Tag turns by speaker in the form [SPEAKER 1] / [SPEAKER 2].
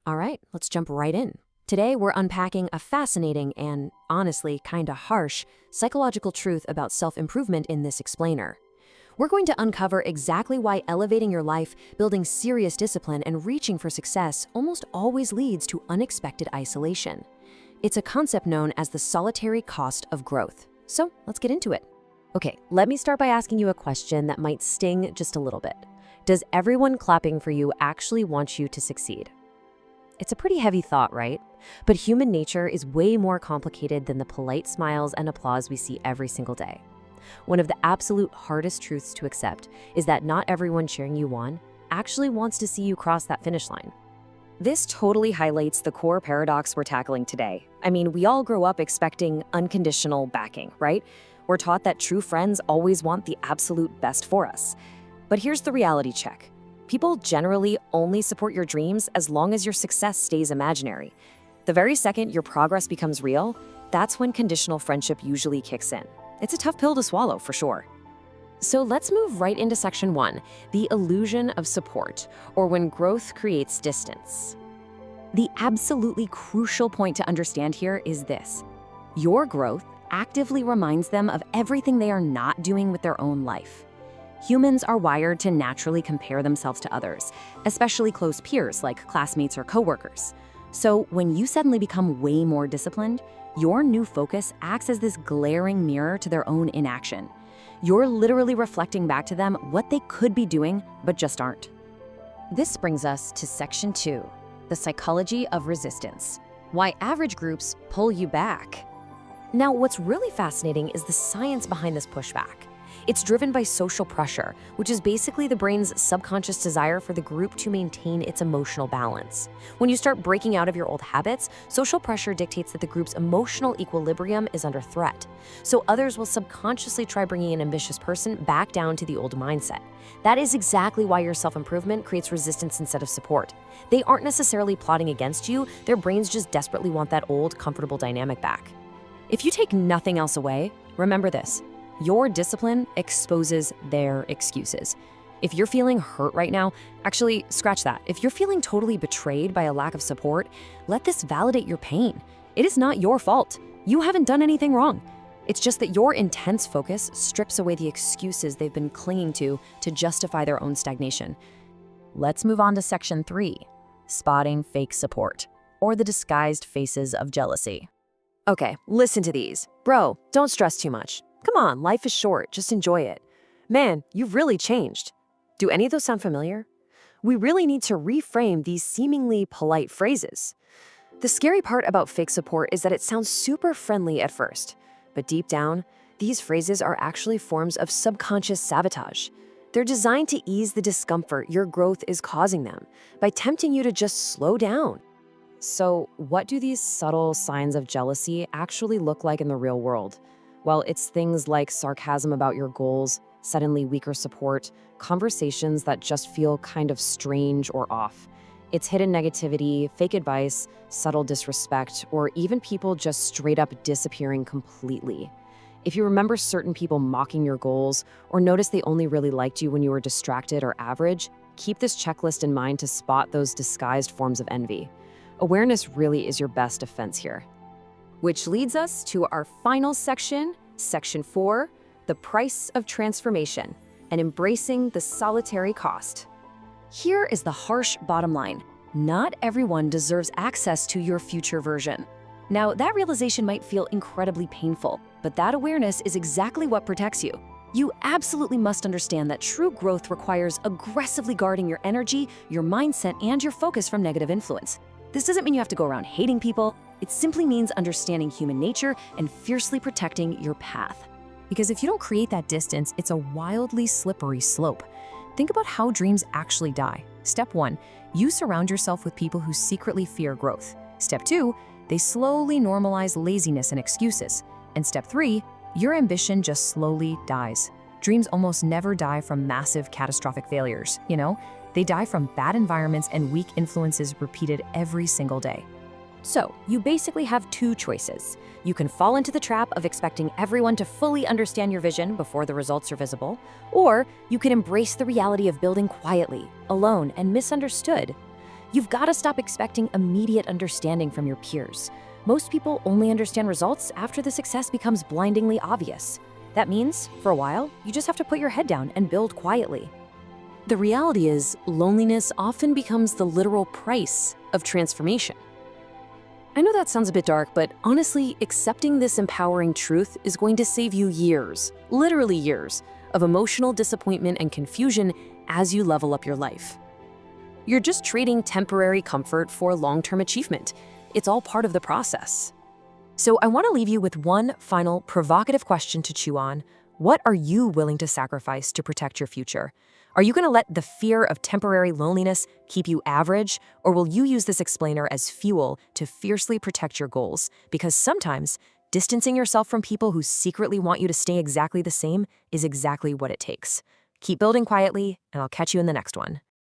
[SPEAKER 1] All right, let's jump right in. Today, we're unpacking a fascinating and, honestly, kinda harsh psychological truth about self-improvement in this explainer. We're going to uncover exactly why elevating your life, building serious discipline, and reaching for success almost always leads to unexpected isolation. It's a concept known as the solitary cost of growth. So let's get into it. Okay, let me start by asking you a question that might sting just a little bit. Does everyone clapping for you actually want you to succeed? It's a pretty heavy thought, right? But human nature is way more complicated than the polite smiles and applause we see every single day. One of the absolute hardest truths to accept is that not everyone cheering you on actually wants to see you cross that finish line. This totally highlights the core paradox we're tackling today. I mean, we all grow up expecting unconditional backing, right? We're taught that true friends always want the absolute best for us. But here's the reality check. People generally only support your dreams as long as your success stays imaginary. The very second your progress becomes real, that's when conditional friendship usually kicks in. It's a tough pill to swallow, for sure. So let's move right into section 1, the illusion of support, or when growth creates distance. The absolutely crucial point to understand here is this. Your growth actively reminds them of everything they are not doing with their own life. Humans are wired to naturally compare themselves to others, especially close peers like classmates or coworkers. So when you suddenly become way more disciplined, your new focus acts as this glaring mirror to their own inaction. You're literally reflecting back to them what they could be doing, but just aren't. This brings us to section 2, the psychology of resistance. Why average groups pull you back. Now, what's really fascinating is the science behind this pushback. It's driven by social pressure, which is basically the brain's subconscious desire for the group to maintain its emotional balance. When you start breaking out of your old habits, social pressure dictates that the group's emotional equilibrium is under threat. So others will subconsciously try bringing an ambitious person back down to the old mindset. That is exactly why your self-improvement creates resistance instead of support. They aren't necessarily plotting against you, their brains just desperately want that old, comfortable dynamic back. If you take nothing else away, remember this. Your discipline exposes their excuses. If you're feeling hurt right now, actually, scratch that. If you're feeling totally betrayed by a lack of support, let this validate your pain. It is not your fault. You haven't done anything wrong. It's just that your intense focus strips away the excuses they've been clinging to justify their own stagnation. Let's move on to section 3, spotting fake support, or the disguised faces of jealousy. Okay, listen to these. Bro, don't stress too much. Come on, life is short, just enjoy it. Man, you've really changed. Do any of those sound familiar? We really need to reframe these seemingly polite phrases. The scary part about fake support is that it sounds super friendly at first, but deep down, these phrases are actually forms of subconscious sabotage. They're designed to ease the discomfort your growth is causing them by tempting you to just slow down. So, what do these subtle signs of jealousy actually look like in the real world? Well, it's things like sarcasm about your goals, suddenly weaker support, conversations that just feel kind of strange or off. It's hidden negativity, fake advice, subtle disrespect, or even people just straight up disappearing completely. If you remember certain people mocking your goals, or notice they only really liked you when you were distracted or average, keep this checklist in mind to spot those disguised forms of envy. Awareness really is your best defense here. Which leads us to our final section, section 4, the price of transformation and embracing the solitary cost. Here is the harsh bottom line. Not everyone deserves access to your future version. Now, that realization might feel incredibly painful, but that awareness is exactly what protects you. You absolutely must understand that true growth requires aggressively guarding your energy, your mindset, and your focus from negative influence. This doesn't mean you have to go around hating people. It simply means understanding human nature and fiercely protecting your path. Because if you don't create that distance, it's a wildly slippery slope. Think about how dreams actually die. Step 1, you surround yourself with people who secretly fear growth. Step 2, they slowly normalize laziness and excuses. And step 3, your ambition just slowly dies. Dreams almost never die from massive catastrophic failures, They die from bad environments and weak influences repeated every single day. So, you basically have 2 choices. You can fall into the trap of expecting everyone to fully understand your vision before the results are visible, or you can embrace the reality of building quietly, alone, and misunderstood. You've got to stop expecting immediate understanding from your peers. Most people only understand results after the success becomes blindingly obvious. That means, for a while, you just have to put your head down and build quietly. The reality is, loneliness often becomes the literal price of transformation. I know that sounds a bit dark, but honestly, accepting this empowering truth is going to save you years, literally years, of emotional disappointment and confusion as you level up your life. You're just trading temporary comfort for long-term achievement. It's all part of the process. So I want to leave you with one final provocative question to chew on. What are you willing to sacrifice to protect your future? Are you going to let the fear of temporary loneliness keep you average, or will you use this explainer as fuel to fiercely protect your goals? Because sometimes distancing yourself from people who secretly want you to stay exactly the same is exactly what it takes. Keep building quietly, and I'll catch you in the next one.